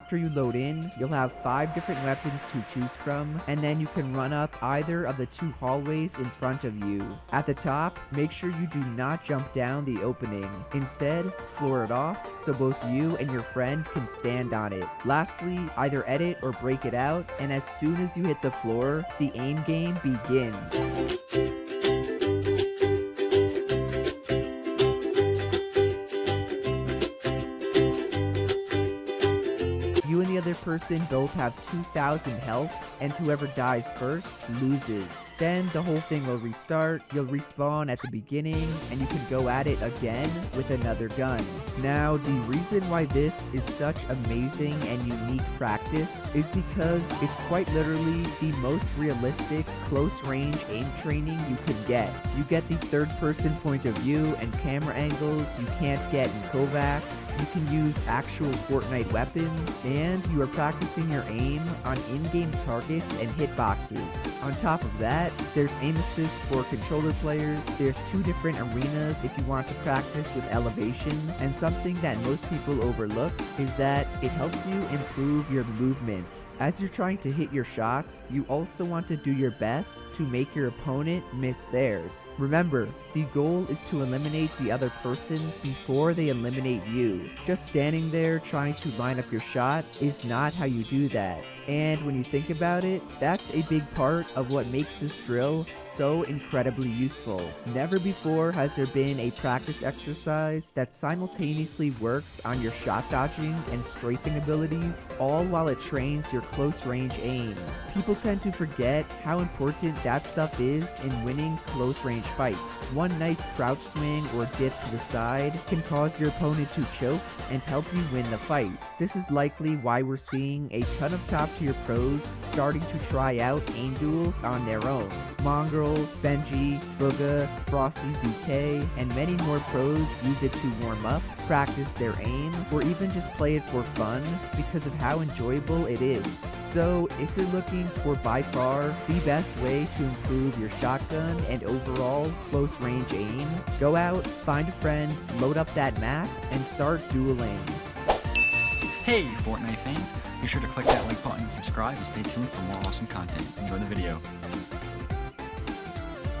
After you load in, you'll have 5 different weapons to choose from, and then you can run up either of the 2 hallways in front of you. At the top, make sure you do not jump down the opening. Instead, floor it off so both you and your friend can stand on it. Lastly, either edit or break it out, and as soon as you hit the floor, the aim game begins. You and the other person both have 2,000 health, and whoever dies first loses. Then the whole thing will restart, you'll respawn at the beginning, and you can go at it again with another gun. Now, the reason why this is such amazing and unique practice is because it's quite literally the most realistic close-range aim training you can get. You get the third-person point of view and camera angles you can't get in Kovacs, you can use actual Fortnite weapons, and you are practicing your aim on in-game targets and hitboxes. On top of that, there's aim assist for controller players, there's 2 different arenas if you want to practice with elevation, and something that most people overlook is that it helps you improve your movement. As you're trying to hit your shots, you also want to do your best to make your opponent miss theirs. Remember, the goal is to eliminate the other person before they eliminate you. Just standing there trying to line up your shot is not how you do that. And when you think about it, that's a big part of what makes this drill so incredibly useful. Never before has there been a practice exercise that simultaneously works on your shot dodging and strafing abilities, all while it trains your close range aim. People tend to forget how important that stuff is in winning close range fights. One nice crouch swing or dip to the side can cause your opponent to choke and help you win the fight. This is likely why we're seeing a ton of top tier pros starting to try out aim duels on their own. Mongrel, Benji, Booga, Frosty ZK, and many more pros use it to warm up, practice their aim, or even just play it for fun because of how enjoyable it is. So if you're looking for by far the best way to improve your shotgun and overall close range aim, go out, find a friend, load up that map, and start dueling. Hey Fortnite fans, be sure to click that like button and subscribe and stay tuned for more awesome content. Enjoy the video.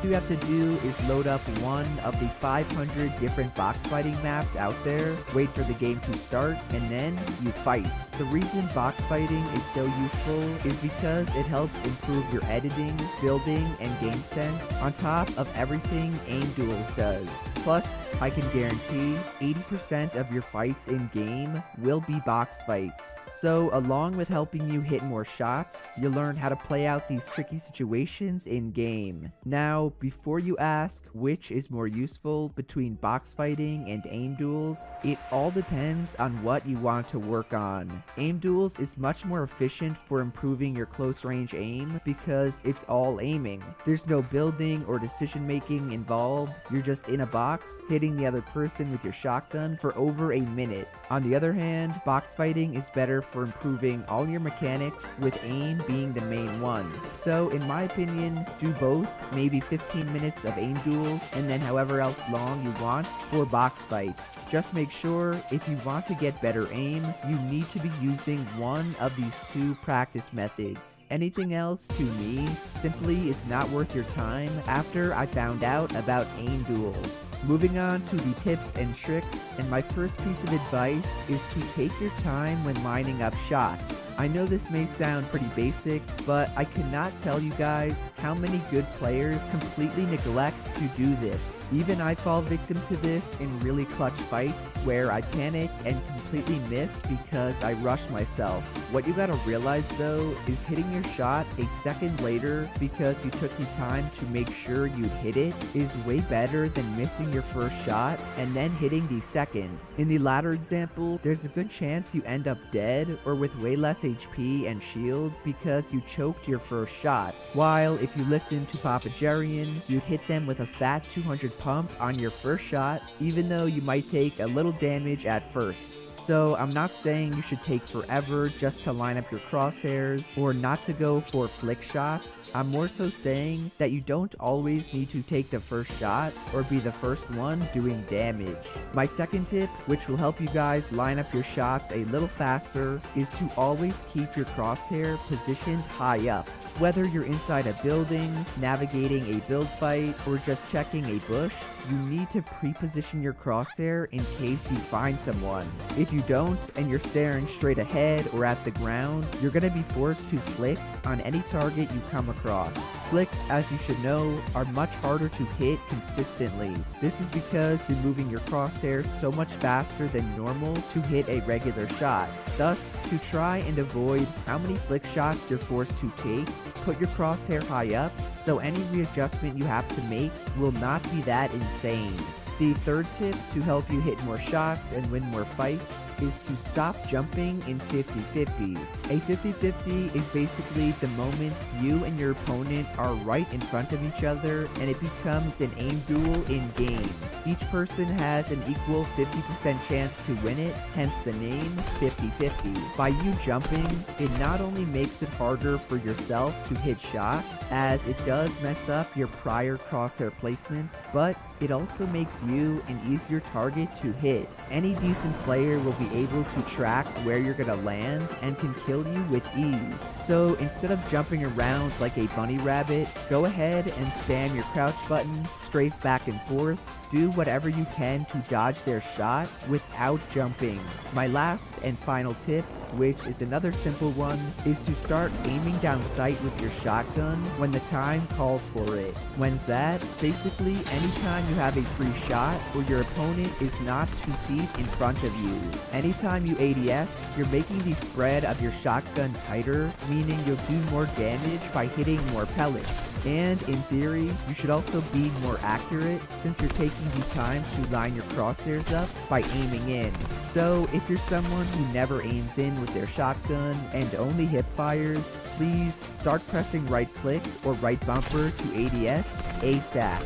All you have to do is load up one of the 500 different box fighting maps out there, wait for the game to start, and then you fight. The reason box fighting is so useful is because it helps improve your editing, building, and game sense on top of everything Aim Duels does. Plus, I can guarantee 80% of your fights in game will be box fights. So along with helping you hit more shots, you'll learn how to play out these tricky situations in game. Now, before you ask which is more useful between box fighting and aim duels, it all depends on what you want to work on. Aim duels is much more efficient for improving your close range aim because it's all aiming. There's no building or decision making involved, you're just in a box hitting the other person with your shotgun for over a minute. On the other hand, box fighting is better for improving all your mechanics, with aim being the main one. So in my opinion, do both, maybe 15 minutes of aim duels, and then however else long you want for box fights. Just make sure if you want to get better aim, you need to be using one of these 2 practice methods. Anything else, to me, simply is not worth your time after I found out about aim duels. Moving on to the tips and tricks, and my first piece of advice is to take your time when lining up shots. I know this may sound pretty basic, but I cannot tell you guys how many good players completely neglect to do this. Even I fall victim to this in really clutch fights where I panic and completely miss because I rush myself. What you gotta realize though is hitting your shot a second later because you took the time to make sure you'd hit it is way better than missing your first shot and then hitting the second. In the latter example, there's a good chance you end up dead or with way less HP and shield because you choked your first shot. While if you listen to Papagerian, you'd hit them with a fat 200 pump on your first shot, even though you might take a little damage at first. So I'm not saying you should take forever just to line up your crosshairs or not to go for flick shots. I'm more so saying that you don't always need to take the first shot or be the first one doing damage. My second tip, which will help you guys line up your shots a little faster, is to always keep your crosshair positioned high up. Whether you're inside a building, navigating a build fight, or just checking a bush, you need to pre-position your crosshair in case you find someone. If you don't, and you're staring straight ahead or at the ground, you're gonna be forced to flick on any target you come across. Flicks, as you should know, are much harder to hit consistently. This is because you're moving your crosshair so much faster than normal to hit a regular shot. Thus, to try and avoid how many flick shots you're forced to take, put your crosshair high up so any readjustment you have to make will not be that insane. The third tip to help you hit more shots and win more fights is to stop jumping in 50-50s. A 50-50 is basically the moment you and your opponent are right in front of each other and it becomes an aim duel in game. Each person has an equal 50% chance to win it, hence the name 50-50. By you jumping, it not only makes it harder for yourself to hit shots, as it does mess up your prior crosshair placement, but it also makes you an easier target to hit. Any decent player will be able to track where you're gonna land and can kill you with ease. So instead of jumping around like a bunny rabbit, go ahead and spam your crouch button, strafe back and forth, do whatever you can to dodge their shot without jumping. My last and final tip, which is another simple one, is to start aiming down sight with your shotgun when the time calls for it. When's that? Basically, anytime you have a free shot or your opponent is not 2 feet in front of you. Anytime you ADS, you're making the spread of your shotgun tighter, meaning you'll do more damage by hitting more pellets. And in theory, you should also be more accurate since you're taking the time to line your crosshairs up by aiming in. So if you're someone who never aims in with their shotgun and only hip fires, please start pressing right click or right bumper to ADS ASAP.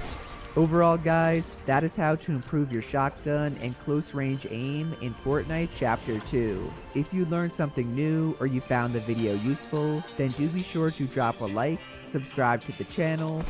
Overall guys, that is how to improve your shotgun and close range aim in Fortnite Chapter 2. If you learned something new or you found the video useful, then do be sure to drop a like, subscribe to the channel,